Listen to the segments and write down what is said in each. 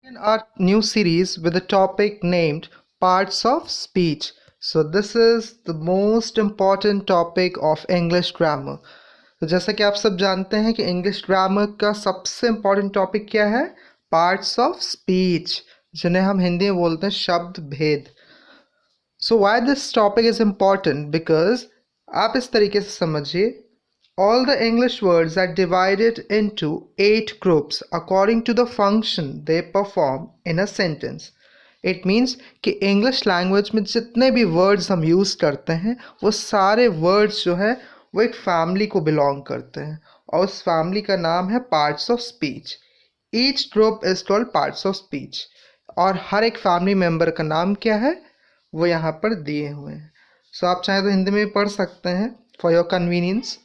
In our new series with a topic named Parts of Speech. So this is the most important topic of English grammar. तो जैसा कि आप सब जानते हैं कि इंग्लिश ग्रामर का सबसे इम्पोर्टेंट टॉपिक क्या है? पार्ट्स ऑफ स्पीच, जिन्हें हम हिंदी में बोलते हैं शब्द भेद. So why this topic is important? Because आप इस तरीके से समझिए, all the English words are divided into 8 groups according to the function they perform in a sentence. It means कि English language में जितने भी words हम use करते हैं वो सारे words जो है वो एक family को belong करते हैं और उस family का नाम है parts of speech. Each group is called parts of speech और हर एक family member का नाम क्या है वो यहाँ पर दिए हुए हैं. So आप चाहें तो हिंदी में भी पढ़ सकते हैं for your convenience.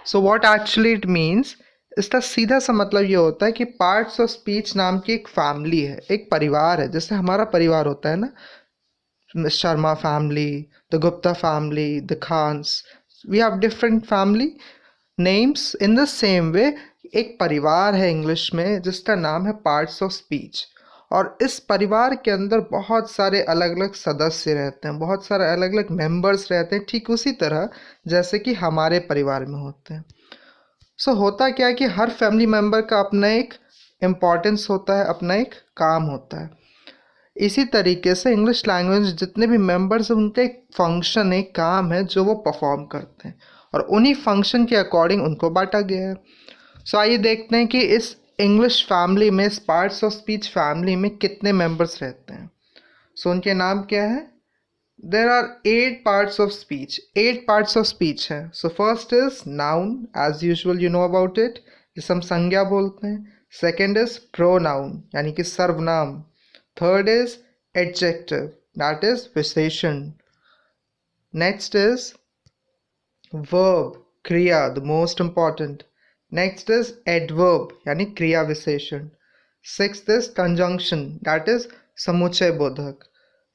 So what actually it means, इसका सीधा सा मतलब ये होता है कि पार्ट्स ऑफ स्पीच नाम की एक फैमिली है, एक परिवार है. जैसे हमारा परिवार होता है ना, Sharma family, the Gupta family, the Khans, we have different family names. In the same way एक परिवार है इंग्लिश में जिसका नाम है पार्ट्स ऑफ स्पीच. और इस परिवार के अंदर बहुत सारे अलग अलग सदस्य रहते हैं, बहुत सारे अलग अलग मेंबर्स रहते हैं, ठीक उसी तरह जैसे कि हमारे परिवार में होते हैं. सो होता क्या है कि हर फैमिली मेम्बर का अपना एक इम्पॉर्टेंस होता है, अपना एक काम होता है. इसी तरीके से इंग्लिश लैंग्वेज जितने भी मेंबर्स हैं उनका एक फंक्शन, एक काम है जो वो परफॉर्म करते हैं और उन्हीं फंक्शन के अकॉर्डिंग उनको बांटा गया है. सो आइए देखते हैं कि इस इंग्लिश फैमिली में, इस पार्ट्स ऑफ स्पीच फैमिली में कितने मेंबर्स रहते हैं. सो उनके नाम क्या है? There are 8 parts of speech. 8 parts of speech हैं. So first is noun, as usual you know about it, जिसे हम संज्ञा बोलते हैं. Second is pronoun, यानी कि सर्वनाम. Third is adjective, that is विशेषण. Next is verb, क्रिया, the most important. Next is adverb, यानी क्रिया विशेषण. Sixth is conjunction, that is समुच्चय बोधक.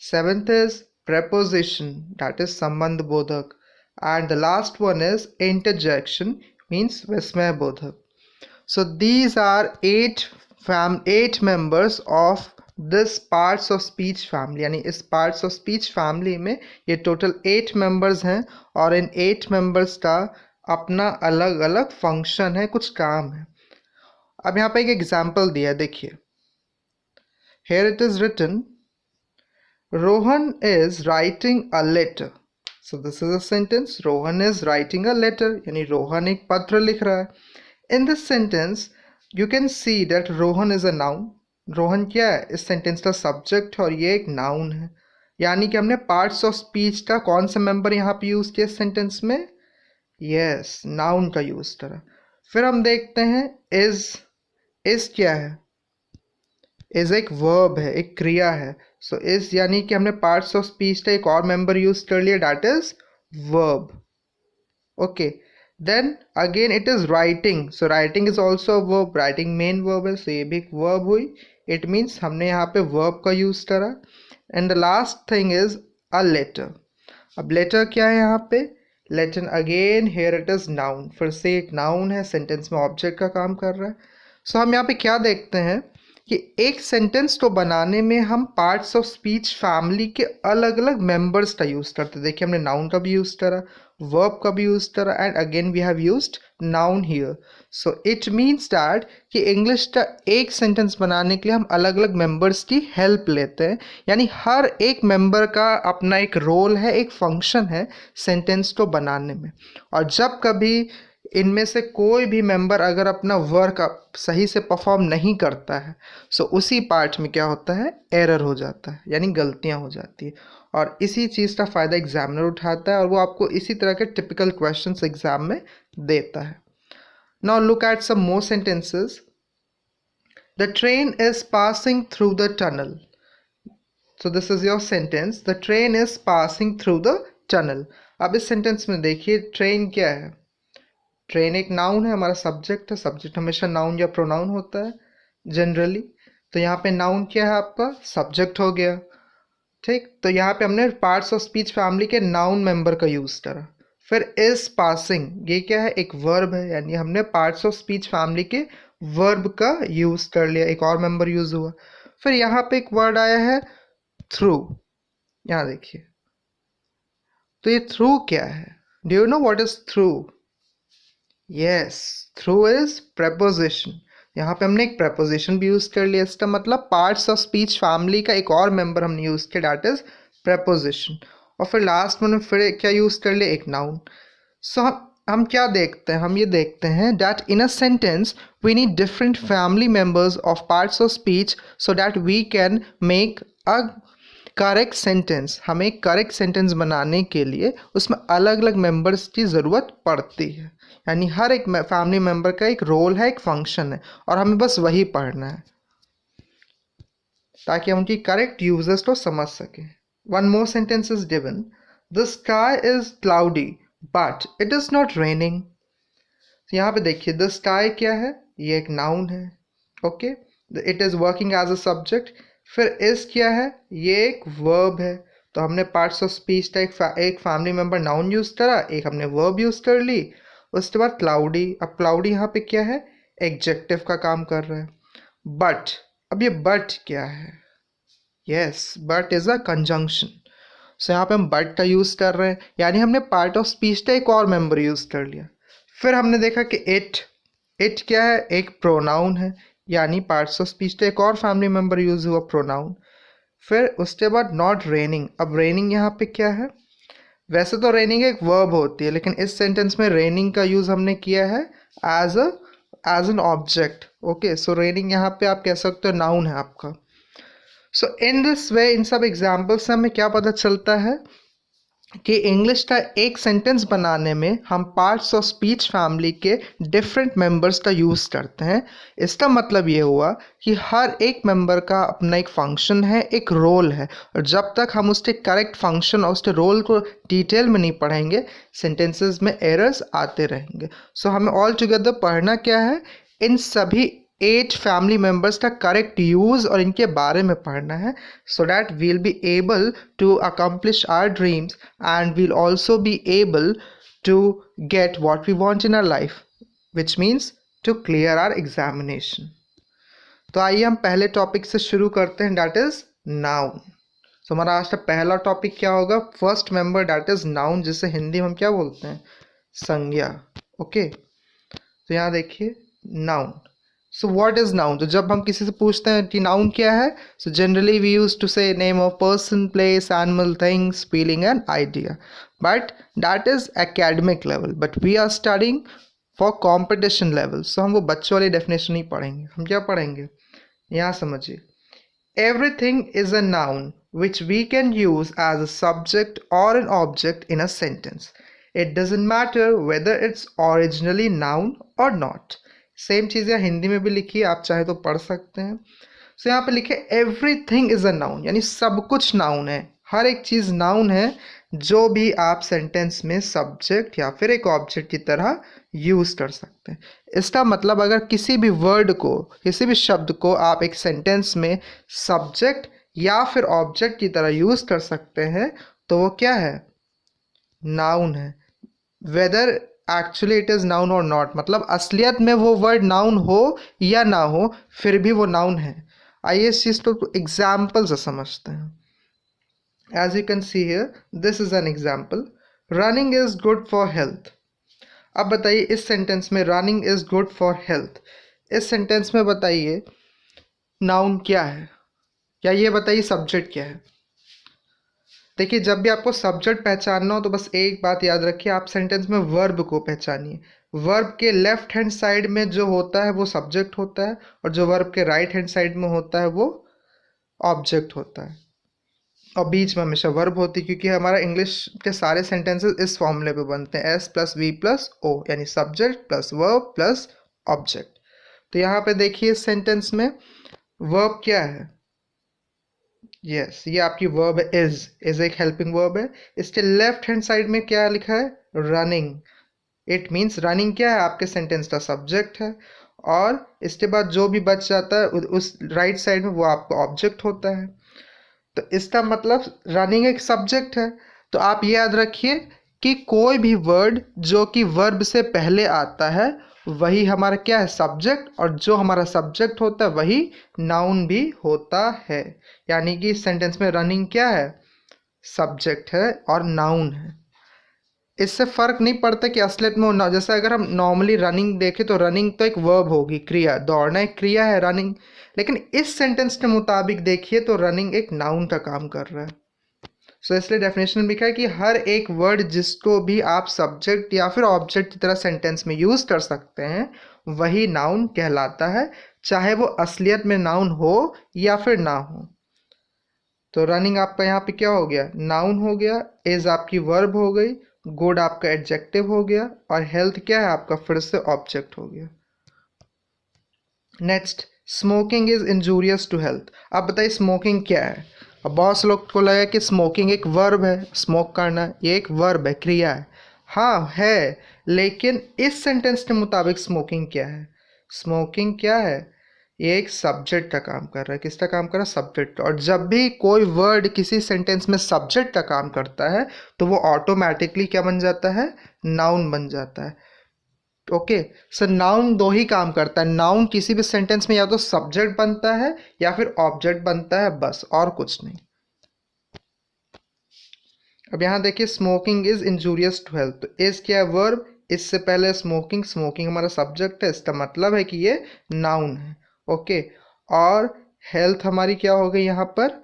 Seventh is preposition, that is संबंध बोधक. And the last one is interjection, means विस्मय बोधक. So these are 8 members of this parts of speech family. यानी इस parts of speech family में ये total 8 members हैं और इन 8 members का अपना अलग अलग function है, कुछ काम है. अब यहाँ पे एक example दिया है, देखिए. Here it is written, Rohan is writing a letter. So this is a sentence. Rohan is writing a letter. यानी रोहन एक पत्र लिख रहा है. In this sentence, you can see that Rohan is a noun. Rohan क्या है? इस सेंटेंस का सब्जेक्ट और ये एक नाउन है. यानी कि हमने पार्ट्स ऑफ स्पीच का कौन सा मेंबर यहाँ पे यूज किया इस सेंटेंस में? यस, नाउन का यूज करा. फिर हम देखते हैं इज क्या है? इज एक वर्ब है, एक क्रिया है. सो इज यानी कि हमने पार्ट्स ऑफ स्पीच का एक और मेंबर यूज कर लिया, that is verb. Okay, then again it is writing. So writing is also verb. Writing main verb है, सो ये भी एक वर्ब हुई. इट मीन्स हमने यहाँ पे वर्ब का यूज करा. And the last thing is a letter. अब लेटर क्या है यहाँ पे? Letter again here it is noun. फिर से एक नाउन है, सेंटेंस में ऑब्जेक्ट का काम कर रहा है. सो हम यहाँ पे क्या देखते हैं कि एक सेंटेंस को बनाने में हम पार्ट्स ऑफ स्पीच फैमिली के अलग अलग मेंबर्स का यूज़ करते हैं. देखिए हमने नाउन का भी यूज़ करा, वर्ब का भी यूज़ करा, and again we have used noun here. So it means that कि इंग्लिश का एक सेंटेंस बनाने के लिए हम अलग अलग मेंबर्स की हेल्प लेते हैं. यानी हर एक मेंबर का अपना एक रोल है, एक फंक्शन है सेंटेंस को बनाने में. और जब कभी इनमें से कोई भी मेंबर अगर अपना वर्क सही से परफॉर्म नहीं करता है, सो उसी पार्ट में क्या होता है? एरर हो जाता है, यानी गलतियां हो जाती है. और इसी चीज़ का फ़ायदा एग्जामिनर उठाता है और वो आपको इसी तरह के टिपिकल क्वेश्चंस एग्जाम में देता है. Now look at some more sentences. The train is passing through the tunnel. So this is your sentence, the train is passing through the tunnel. अब इस सेंटेंस में देखिए, ट्रेन क्या है? ट्रेन एक नाउन है, हमारा सब्जेक्ट है. सब्जेक्ट हमेशा नाउन या प्रोनाउन होता है जनरली. तो यहाँ पे नाउन क्या है? आपका सब्जेक्ट हो गया. ठीक, तो यहाँ पे हमने पार्ट्स ऑफ स्पीच फैमिली के नाउन मेंबर का यूज़ करा. फिर इज पासिंग, ये क्या है? एक वर्ब है, यानी हमने पार्ट्स ऑफ स्पीच फैमिली के वर्ब का यूज़ कर लिया, एक और मेंबर यूज़ हुआ. फिर यहाँ पे एक वर्ड आया है थ्रू, यहाँ देखिए। तो ये थ्रू क्या है? Do you know what is through? Yes, through is preposition. यहाँ पे हमने एक प्रेपोजिशन भी यूज कर लिया। इसका मतलब पार्ट्स ऑफ स्पीच फैमिली का एक और मेंबर हमने यूज किया, दैट इज प्रेपोजिशन। और फिर लास्ट में फिर क्या यूज कर लिया? एक नाउन। सो हम क्या देखते हैं? हम ये देखते हैं that in a sentence we need different family members of parts of speech so that we can make a correct sentence. हमें करेक्ट सेंटेंस बनाने के लिए उसमें अलग अलग मेंबर्स की ज़रूरत पड़ती है, यानी हर एक फैमिली मेंबर का एक रोल है, एक फंक्शन है, और हमें बस वही पढ़ना है ताकि हम उनकी करेक्ट यूजेस को समझ सकें। One more sentence is given, the sky is cloudy but it is not raining. यहाँ पे देखिए, द स्काई क्या है? ये एक नाउन है, okay. It is working as a subject. फिर इज क्या है? ये एक वर्ब है। तो हमने पार्ट्स ऑफ स्पीच का एक फैमिली मेंबर नाउन यूज करा, एक हमने वर्ब यूज कर ली। उसके बाद क्लाउडी। अब क्लाउडी यहाँ पे क्या है? एडजेक्टिव का काम कर रहा है। बट, अब ये बट क्या है? Yes, but is a conjunction. So यहाँ पे हम बट का यूज कर रहे हैं, यानी हमने पार्ट ऑफ स्पीच का एक और मेंबर यूज कर लिया। फिर हमने देखा कि इट क्या है? एक प्रोनाउन है, यानी पार्ट्स ऑफ स्पीच का एक और फैमिली मेंबर यूज हुआ, प्रोनाउन। फिर उसके बाद नॉट रेनिंग। अब रेनिंग यहाँ पे क्या है? वैसे तो रेनिंग एक वर्ब होती है, लेकिन इस सेंटेंस में रेनिंग का यूज हमने किया है as an object. Okay, so raining यहाँ पे आप कह सकते हो नाउन है आपका। सो इन दिस वे, इन सब एग्जाम्पल से हमें क्या पता चलता है कि इंग्लिश का एक सेंटेंस बनाने में हम पार्ट्स ऑफ स्पीच फैमिली के डिफरेंट मेंबर्स का यूज़ करते हैं। इसका मतलब ये हुआ कि हर एक मेंबर का अपना एक फंक्शन है, एक रोल है, और जब तक हम उसके करेक्ट फंक्शन और उसके रोल को डिटेल में नहीं पढ़ेंगे, सेंटेंसेस में एरर्स आते रहेंगे। सो हमें ऑल टुगेदर पढ़ना क्या है? इन सभी 8 फैमिली मेंबर्स का करेक्ट यूज़ और इनके बारे में पढ़ना है, so that we'll be able to accomplish our dreams and we'll also be able to get what we want in our life, which means to clear our examination. तो आइए हम पहले टॉपिक से शुरू करते हैं, दैट इज नाउन। सो हमारा आज का पहला टॉपिक क्या होगा? First member, that is noun, जिसे हिंदी में हम क्या बोलते हैं? संज्ञा। ओके, तो यहाँ देखिए, noun. So what is noun? तो जब हम किसी से पूछते हैं कि नाउन क्या है, so generally we use to say name of person, place, animal, things, feeling and idea, but that is academic level, but we are studying for competition level. So हम वो बच्चों वाली डेफिनेशन नहीं पढ़ेंगे, हम क्या पढ़ेंगे? यहाँ समझिए, everything is a noun which we can use as a subject or an object in a sentence. It doesn't matter whether it's originally noun or not. Same चीज़ यहाँ हिंदी में भी लिखी है, आप चाहे तो पढ़ सकते हैं। सो यहाँ पे लिखे एवरीथिंग इज अ नाउन, यानी सब कुछ नाउन है, हर एक चीज़ नाउन है जो भी आप सेंटेंस में सब्जेक्ट या फिर एक ऑब्जेक्ट की तरह यूज़ कर सकते हैं। इसका मतलब अगर किसी भी वर्ड को, किसी भी शब्द को आप एक सेंटेंस में सब्जेक्ट या फिर ऑब्जेक्ट की तरह यूज़ कर सकते हैं, तो वो क्या है? नाउन है। Whether actually it is noun और नॉट, मतलब असलियत में वो वर्ड नाउन हो या ना हो, फिर भी वो नाउन है। आइए इस चीज़ को एग्जाम्पल से समझते हैं। As you can see here, this is an example, running is good for health. अब बताइए इस सेंटेंस में running is good for health, इस सेंटेंस में बताइए नाउन क्या है, या ये बताइए सब्जेक्ट क्या है? देखिए, जब भी आपको सब्जेक्ट पहचानना हो तो बस एक बात याद रखिए, आप सेंटेंस में वर्ब को पहचानिए। वर्ब के लेफ्ट हैंड साइड में जो होता है वो सब्जेक्ट होता है, और जो वर्ब के राइट हैंड साइड में होता है वो ऑब्जेक्ट होता है, और बीच में हमेशा वर्ब होती है, क्योंकि हमारा इंग्लिश के सारे सेंटेंसेस इस फॉर्मूले पे बनते हैं, S plus V plus O, यानी subject plus verb plus object. तो यहाँ पे देखिए इस सेंटेंस में वर्ब क्या है? यस, ये आपकी वर्ब है, इज एक हेल्पिंग वर्ब है। इसके लेफ्ट हैंड साइड में क्या लिखा है? रनिंग। इट मीन्स रनिंग क्या है? आपके सेंटेंस का सब्जेक्ट है, और इसके बाद जो भी बच जाता है उस राइट साइड में वो आपका ऑब्जेक्ट होता है। तो इसका मतलब रनिंग एक सब्जेक्ट है। तो आप ये याद रखिए कि कोई भी वर्ड जो कि वर्ब से पहले आता है वही हमारा क्या है, सब्जेक्ट, और जो हमारा सब्जेक्ट होता है वही नाउन भी होता है। यानी कि सेंटेंस में रनिंग क्या है, सब्जेक्ट है और नाउन है। इससे फर्क नहीं पड़ता कि असलियत में ना, जैसे अगर हम नॉर्मली रनिंग देखें तो रनिंग तो एक वर्ब होगी, क्रिया, दौड़ना एक क्रिया है रनिंग। लेकिन इस सेंटेंस के मुताबिक देखिए तो रनिंग एक नाउन का काम कर रहा है। सो इसलिए डेफिनेशन में लिखा है कि हर एक वर्ड जिसको भी आप सब्जेक्ट या फिर ऑब्जेक्ट की तरह सेंटेंस में यूज कर सकते हैं वही नाउन कहलाता है, चाहे वो असलियत में नाउन हो या फिर ना हो। तो रनिंग आपका यहाँ पे क्या हो गया, नाउन हो गया, इज आपकी वर्ब हो गई, गुड आपका एडजेक्टिव हो गया, और हेल्थ क्या है आपका, फिर से ऑब्जेक्ट हो गया। Next, smoking is injurious to health. अब बताइए स्मोकिंग क्या है। अब बहुत से लोग को लगा कि स्मोकिंग एक वर्ब है, स्मोक करना ये एक वर्ब है, क्रिया है। हाँ है, लेकिन इस सेंटेंस के मुताबिक स्मोकिंग क्या है, स्मोकिंग क्या है, ये एक सब्जेक्ट का काम कर रहा है। किसका काम कर रहा है, सब्जेक्ट। और जब भी कोई वर्ड किसी सेंटेंस में सब्जेक्ट का काम करता है तो वो ऑटोमेटिकली क्या बन जाता है, नाउन बन जाता है। ओके, सर नाउन दो ही काम करता है, नाउन किसी भी सेंटेंस में या तो सब्जेक्ट बनता है या फिर ऑब्जेक्ट बनता है, बस, और कुछ नहीं। अब यहाँ देखिए smoking is injurious to health, तो इज क्या है, वर्ब, इससे पहले स्मोकिंग, स्मोकिंग हमारा सब्जेक्ट है, इसका मतलब है कि ये नाउन है। ओके, और हेल्थ हमारी क्या हो गई यहाँ पर,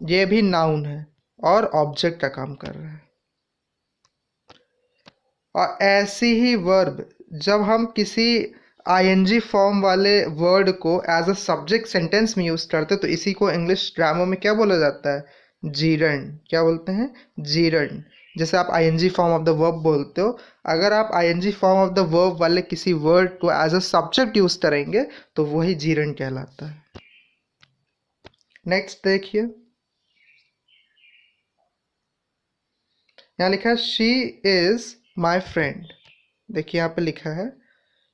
ये भी नाउन है और ऑब्जेक्ट का काम कर रहा है। और ऐसी ही वर्ब जब हम किसी आईएनजी फॉर्म वाले वर्ड को एज अ सब्जेक्ट सेंटेंस में यूज करते हैं तो इसी को इंग्लिश ग्रामर में क्या बोला जाता है, जीरन। क्या बोलते हैं, जीरन। जैसे आप ING form of the verb बोलते हो, अगर आप ING form of the verb वाले किसी वर्ड को एज अ सब्जेक्ट यूज करेंगे तो वही जीरन कहलाता है। नेक्स्ट देखिए, यहाँ लिखा है शी इज माई फ्रेंड। देखिए यहाँ पे लिखा है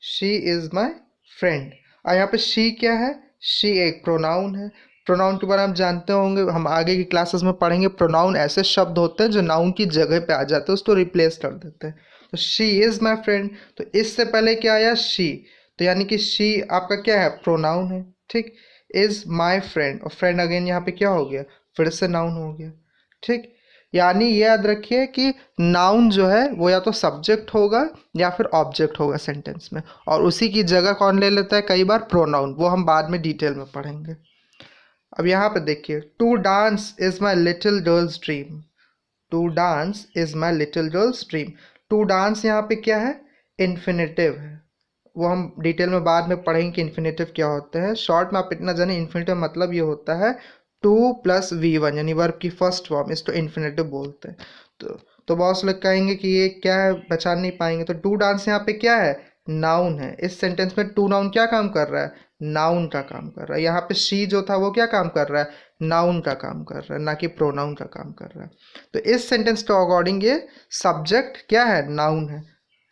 शी इज माई फ्रेंड, और यहाँ पे शी क्या है, शी एक प्रोनाउन है। प्रोनाउन के बारे में आप जानते होंगे, हम आगे की क्लासेस में पढ़ेंगे। प्रोनाउन ऐसे शब्द होते हैं जो नाउन की जगह पे आ जाते हैं, उसको रिप्लेस कर देते हैं। तो शी इज माई फ्रेंड, तो इससे पहले क्या आया, शी, तो यानी कि शी आपका क्या है, प्रोनाउन है, ठीक। इज माई फ्रेंड, और फ्रेंड अगेन यहाँ पे क्या हो गया, फिर से नाउन हो गया, ठीक। यानी ये याद रखिए कि नाउन जो है वो या तो सब्जेक्ट होगा या फिर ऑब्जेक्ट होगा सेंटेंस में, और उसी की जगह कौन ले लेता है कई बार, प्रोनाउन। वो हम बाद में डिटेल में पढ़ेंगे। अब यहाँ पे देखिए, to dance is my little girl's dream. To dance is my little girl's dream. To dance यहाँ पे क्या है, इन्फिनेटिव है। वो हम डिटेल में बाद में पढ़ेंगे कि इन्फिनेटिव क्या होते हैं। शॉर्ट में आप इतना जाने, इन्फिनेटिव मतलब ये होता है टू प्लस वी वन, यानी वर्ब की फर्स्ट फॉर्म, इसको इन्फिनेटिव बोलते हैं। तो बहुत से लोग कहेंगे कि ये क्या है, पहचान नहीं पाएंगे। तो टू डांस यहाँ पे क्या है, नाउन है। इस सेंटेंस में टू नाउन क्या काम कर रहा है, नाउन का काम कर रहा है। यहाँ पे शी जो था वो क्या काम कर रहा है, नाउन का काम कर रहा है, ना कि प्रोनाउन का काम कर रहा है। तो इस सेंटेंस के अकॉर्डिंग ये सब्जेक्ट क्या है, नाउन है,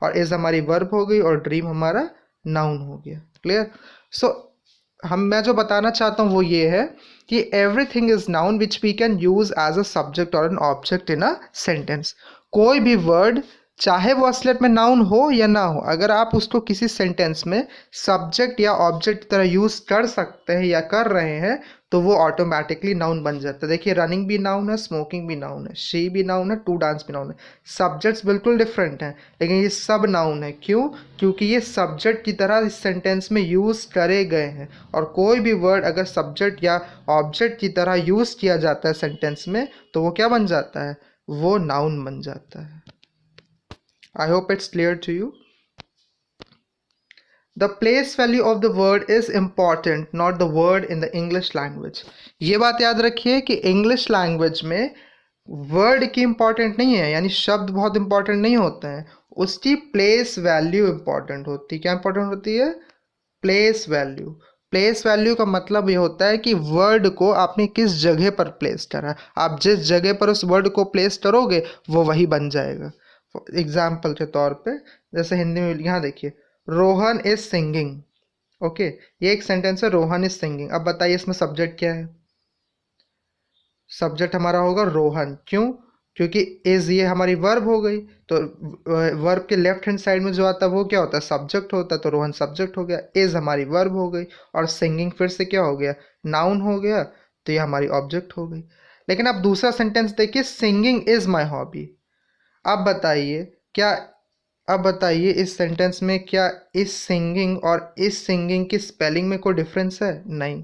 और इज हमारी वर्ब हो गई और ड्रीम हमारा नाउन हो गया। क्लियर। सो मैं जो बताना चाहता हूँ वो ये है कि everything is noun which we can use as a subject और an object in a sentence. कोई भी वर्ड चाहे वो असलियत में नाउन हो या ना हो, अगर आप उसको किसी सेंटेंस में सब्जेक्ट या ऑब्जेक्ट की तरह यूज कर सकते हैं या कर रहे हैं तो वो ऑटोमेटिकली नाउन बन जाता है। देखिए रनिंग भी नाउन है, स्मोकिंग भी नाउन है, शी भी नाउन है, टू डांस भी नाउन है। सब्जेक्ट्स बिल्कुल डिफरेंट हैं लेकिन ये सब नाउन है। क्यों, क्योंकि ये सब्जेक्ट की तरह इस सेंटेंस में यूज़ करे गए हैं। और कोई भी वर्ड अगर सब्जेक्ट या ऑब्जेक्ट की तरह यूज़ किया जाता है सेंटेंस में तो वो क्या बन जाता है, वो नाउन बन जाता है। I hope it's clear to you. The place value of the word is important, not the word in the English language. ये बात याद रखिए कि इंग्लिश लैंग्वेज में वर्ड की इंपॉर्टेंट नहीं है, यानी शब्द बहुत इंपॉर्टेंट नहीं होते हैं, उसकी प्लेस वैल्यू इंपॉर्टेंट होती है। क्या इंपॉर्टेंट होती है, प्लेस वैल्यू। प्लेस वैल्यू का मतलब ये होता है कि वर्ड को आपने किस जगह पर प्लेस करा। आप जिस जगह पर उस वर्ड को प्लेस करोगे वो वही बन जाएगा। एग्जाम्पल के तौर पे जैसे हिंदी में यहाँ देखिए, रोहन इज सिंगिंग। ओके, ये एक सेंटेंस है, रोहन इज सिंगिंग। अब बताइए इसमें सब्जेक्ट क्या है, सब्जेक्ट हमारा होगा रोहन। क्यों, क्योंकि इज़ ये हमारी वर्ब हो गई, तो वर्ब के लेफ्ट हैंड साइड में जो आता है वो क्या होता है, सब्जेक्ट होता है, तो रोहन सब्जेक्ट हो गया, इज़ हमारी वर्ब हो गई, और सिंगिंग फिर से क्या हो गया, नाउन हो गया, तो ये हमारी ऑब्जेक्ट हो गई। लेकिन अब दूसरा सेंटेंस देखिए, सिंगिंग इज़ माई हॉबी। अब बताइए क्या, अब बताइए इस सेंटेंस में क्या इस सिंगिंग और इस सिंगिंग की स्पेलिंग में कोई डिफरेंस है? नहीं।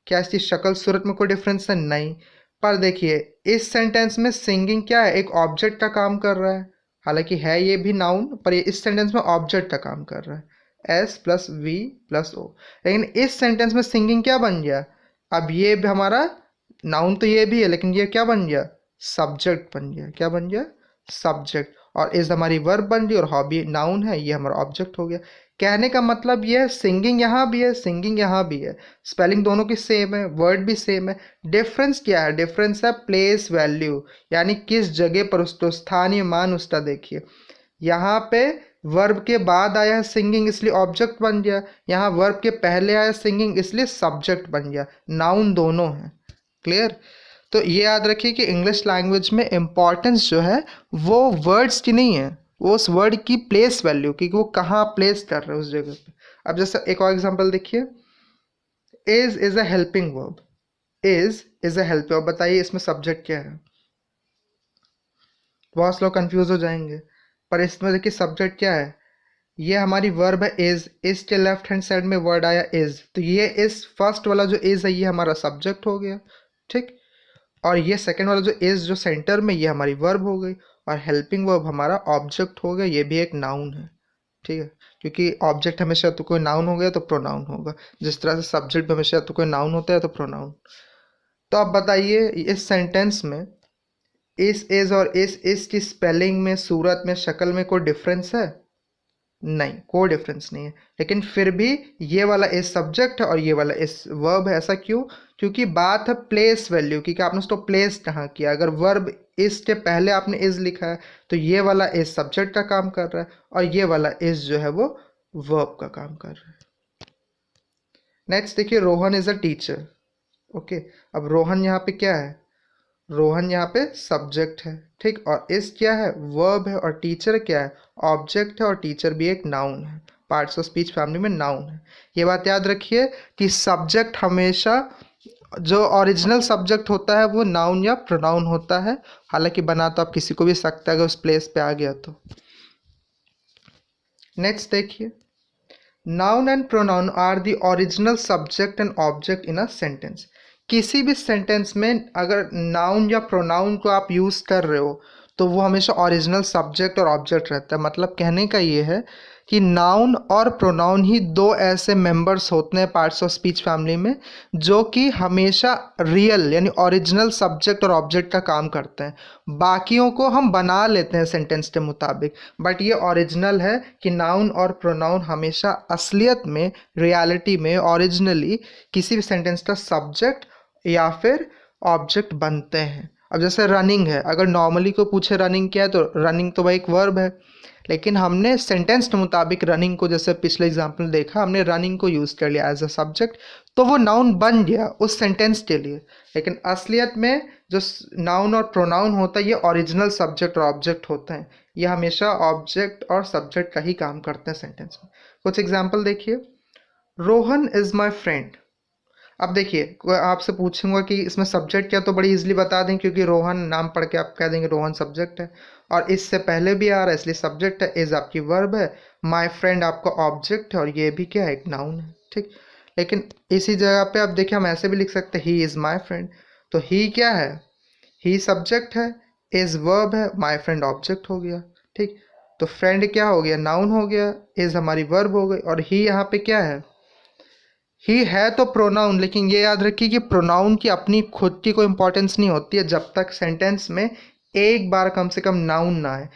क्या इसकी शक्ल सूरत में कोई डिफरेंस है? नहीं। पर देखिए इस सेंटेंस में सिंगिंग क्या है, एक ऑब्जेक्ट का काम कर रहा है, हालांकि है ये भी नाउन, पर ये इस सेंटेंस में ऑब्जेक्ट का काम कर रहा है, S plus V plus O. लेकिन इस सेंटेंस में सिंगिंग क्या बन गया, अब ये भी हमारा नाउन तो ये भी है, लेकिन ये क्या बन गया, सब्जेक्ट बन गया। क्या बन गया, सब्जेक्ट। और इस हमारी वर्ब बन गई, और हॉबी नाउन है, ये हमारा ऑब्जेक्ट हो गया। कहने का मतलब ये है, सिंगिंग यहाँ भी है, सिंगिंग यहाँ भी है, स्पेलिंग दोनों की सेम है, वर्ड भी सेम है। डिफरेंस क्या है, डिफरेंस है प्लेस वैल्यू, यानी किस जगह पर उसको, स्थानीय मान उसका। देखिए यहाँ पे वर्ब के बाद आया है सिंगिंग, इसलिए ऑब्जेक्ट बन गया, यहाँ वर्ब के पहले आया सिंगिंग, इसलिए सब्जेक्ट बन गया। नाउन दोनों है। क्लियर? तो ये याद रखिए कि इंग्लिश लैंग्वेज में इम्पॉर्टेंस जो है वो वर्ड्स की नहीं है, वो उस वर्ड की प्लेस वैल्यू की, कि वो कहाँ प्लेस कर रहे हैं उस जगह पे। अब जैसे एक और एग्जांपल देखिए, is a helping verb. Is a helping verb, बताइए इसमें सब्जेक्ट क्या है? बहुत लोग कंफ्यूज हो जाएंगे, पर इसमें देखिए सब्जेक्ट क्या है, ये हमारी वर्ब है इज के लेफ्ट हैंड साइड में वर्ड आया इज, तो ये इस फर्स्ट वाला जो इज है ये हमारा सब्जेक्ट हो गया, ठीक। और ये सेकंड वाला जो इज जो सेंटर में, ये हमारी वर्ब हो गई, और हेल्पिंग वर्ब हमारा ऑब्जेक्ट हो गया, ये भी एक नाउन है, ठीक है। क्योंकि ऑब्जेक्ट हमेशा तो कोई नाउन हो गया तो प्रोनाउन होगा, जिस तरह से सब्जेक्ट हमेशा तो कोई नाउन होता है तो प्रोनाउन। तो अब बताइए इस सेंटेंस में इस इज और इस की स्पेलिंग में, सूरत में, शक्ल में कोई डिफरेंस है? नहीं, कोई डिफरेंस नहीं है। लेकिन फिर भी ये वाला इस सब्जेक्ट है और ये वाला इस वर्ब है। ऐसा क्यों? क्योंकि बात है प्लेस वैल्यू की, कि आपने उसको प्लेस कहाँ किया। अगर वर्ब इस के पहले आपने इज लिखा है तो ये वाला इस सब्जेक्ट का काम कर रहा है, और ये वाला इस जो है वो वर्ब का काम कर रहा है। नेक्स्ट देखिए, Rohan is a teacher. Okay, अब रोहन यहाँ पे क्या है, रोहन यहाँ पे सब्जेक्ट है, ठीक। और इस क्या है, वर्ब है। और टीचर क्या है, ऑब्जेक्ट है। और टीचर भी एक नाउन है, पार्ट्स ऑफ स्पीच फैमिली में नाउन है। ये बात याद रखिए कि सब्जेक्ट हमेशा, जो ओरिजिनल सब्जेक्ट होता है वो नाउन या प्रोनाउन होता है, हालांकि बना तो आप किसी को भी सकते हैं अगर उस प्लेस पे आ गया तो। नेक्स्ट देखिए, noun and pronoun are the original subject and object in a sentence. किसी भी सेंटेंस में अगर नाउन या प्रोनाउन को आप यूज़ कर रहे हो तो वो हमेशा ओरिजिनल सब्जेक्ट और ऑब्जेक्ट रहता है। मतलब कहने का ये है कि नाउन और प्रोनाउन ही दो ऐसे मेंबर्स होते हैं पार्ट्स ऑफ स्पीच फैमिली में, जो कि हमेशा रियल यानी ओरिजिनल सब्जेक्ट और ऑब्जेक्ट का काम करते हैं। बाकियों को हम बना लेते हैं सेंटेंस के मुताबिक, बट ये ओरिजिनल है कि नाउन और प्रोनाउन हमेशा असलियत में, रियलिटी में, ओरिजिनली किसी भी सेंटेंस का सब्जेक्ट या फिर ऑब्जेक्ट बनते हैं। अब जैसे रनिंग है, अगर नॉर्मली को पूछे रनिंग क्या है तो रनिंग तो भाई एक वर्ब है, लेकिन हमने सेंटेंस के मुताबिक रनिंग को, जैसे पिछले एग्जाम्पल देखा, हमने रनिंग को यूज़ कर लिया एज अ सब्जेक्ट, तो वो नाउन बन गया उस सेंटेंस के लिए। लेकिन असलियत में जो नाउन और प्रोनाउन होता है ये ओरिजिनल सब्जेक्ट और ऑब्जेक्ट होते हैं, ये हमेशा ऑब्जेक्ट और सब्जेक्ट का ही काम करते हैं सेंटेंस में। कुछ एग्जाम्पल देखिए, रोहन इज़ माई फ्रेंड। अब देखिए कोई आपसे पूछूंगा कि इसमें सब्जेक्ट क्या, तो बड़ी इजीली बता दें, क्योंकि रोहन नाम पढ़ के आप कह देंगे रोहन सब्जेक्ट है, और इससे पहले भी आ रहा है इसलिए सब्जेक्ट है, इज आपकी वर्ब है, माय फ्रेंड आपका ऑब्जेक्ट है, और ये भी क्या है, एक नाउन है, ठीक। लेकिन इसी जगह पे आप देखिए हम ऐसे भी लिख सकते हैं, ही इज़ माई फ्रेंड। तो ही क्या है, ही सब्जेक्ट है, इज वर्ब है, माई फ्रेंड ऑब्जेक्ट हो गया, ठीक। तो फ्रेंड क्या हो गया, नाउन हो गया, इज हमारी वर्ब हो गई, और ही यहाँ पे क्या है, ही है तो प्रोनाउन। लेकिन ये याद रखिए कि प्रोनाउन की अपनी खुद की कोई इंपॉर्टेंस नहीं होती है जब तक सेंटेंस में एक बार कम से कम नाउन ना आए।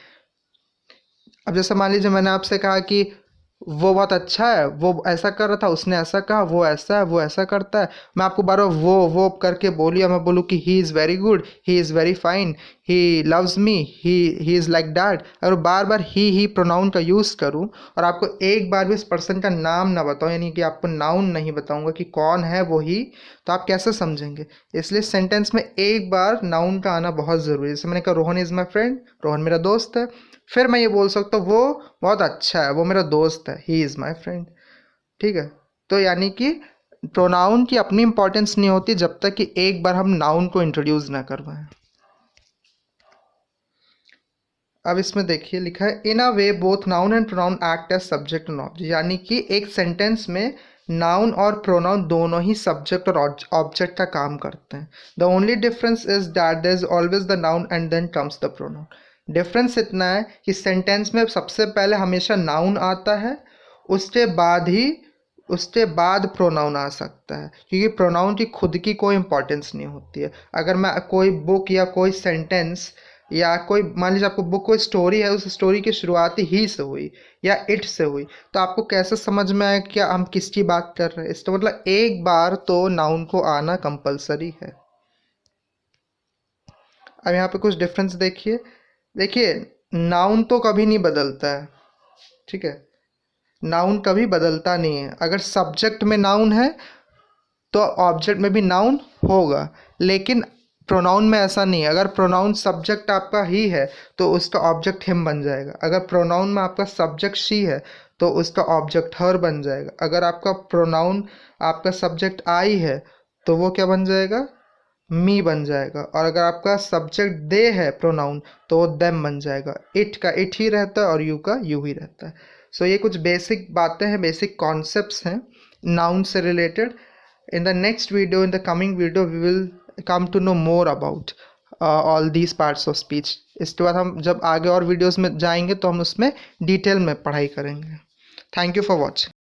अब जैसे मान लीजिए मैंने आपसे कहा कि वो बहुत अच्छा है, वो ऐसा कर रहा था, उसने ऐसा कहा, वो ऐसा है, वो ऐसा करता है। मैं आपको बार बार वो करके बोलिए, मैं बोलूँ कि he is very good, he is very fine, he loves me, he is like that. अगर बार बार ही प्रोनाउन का यूज़ करूँ और आपको एक बार भी उस पर्सन का नाम ना बताऊँ, यानी कि आपको नाउन नहीं बताऊँगा कि कौन है वो ही, तो आप कैसे समझेंगे? इसलिए सेंटेंस में एक बार नाउन का आना बहुत ज़रूरी है। जैसे मैंने कहा Rohan is my friend, Rohan मेरा दोस्त है, फिर मैं ये बोल सकता हूँ वो बहुत अच्छा है, वो मेरा दोस्त है, ही इज़ माई फ्रेंड। ठीक है। तो यानी कि प्रोनाउन की अपनी इंपॉर्टेंस नहीं होती जब तक कि एक बार हम नाउन को इंट्रोड्यूस ना करवाएं। अब इसमें देखिए लिखा है in a way both noun and pronoun act as subject and object, यानी कि एक सेंटेंस में नाउन और प्रोनाउन दोनों ही सब्जेक्ट और ऑब्जेक्ट का काम करते हैं। The only difference is that there is always the noun and then comes the pronoun. Difference इतना है कि सेंटेंस में सबसे पहले हमेशा नाउन आता है, उसके बाद ही उसके बाद प्रोनाउन आ सकता है, क्योंकि प्रोनाउन की खुद की कोई इंपॉर्टेंस नहीं होती है। अगर मैं कोई बुक या कोई सेंटेंस या कोई मान लीजिए आपको बुक कोई स्टोरी है, उस स्टोरी की शुरुआत ही से हुई या इट से हुई, तो आपको कैसे समझ में आए क्या हम किसकी बात कर रहे हैं? इसका मतलब एक बार तो नाउन को आना कंपलसरी है। अब यहाँ पे कुछ डिफरेंस देखिए। देखिए नाउन तो कभी नहीं बदलता है, ठीक है, नाउन कभी बदलता नहीं है। अगर सब्जेक्ट में नाउन है तो ऑब्जेक्ट में भी नाउन होगा, लेकिन प्रोनाउन में ऐसा नहीं है। अगर प्रोनाउन सब्जेक्ट आपका ही है तो उसका ऑब्जेक्ट हिम बन जाएगा। अगर प्रोनाउन में आपका सब्जेक्ट शी है तो उसका ऑब्जेक्ट हर बन जाएगा। अगर आपका प्रोनाउन आपका सब्जेक्ट आई है तो वो क्या बन जाएगा? मी बन जाएगा। और अगर आपका सब्जेक्ट दे है प्रोनाउन तो वो देम बन जाएगा। इट का इट ही रहता है और यू का यू ही रहता है। सो ये कुछ बेसिक बातें हैं, बेसिक कॉन्सेप्ट्स हैं नाउन से related. In the next video, in the coming video, we will come to know more about all these parts of speech. इसके बाद हम जब आगे और वीडियोस में जाएंगे तो हम उसमें डिटेल में पढ़ाई करेंगे। Thank you for watching.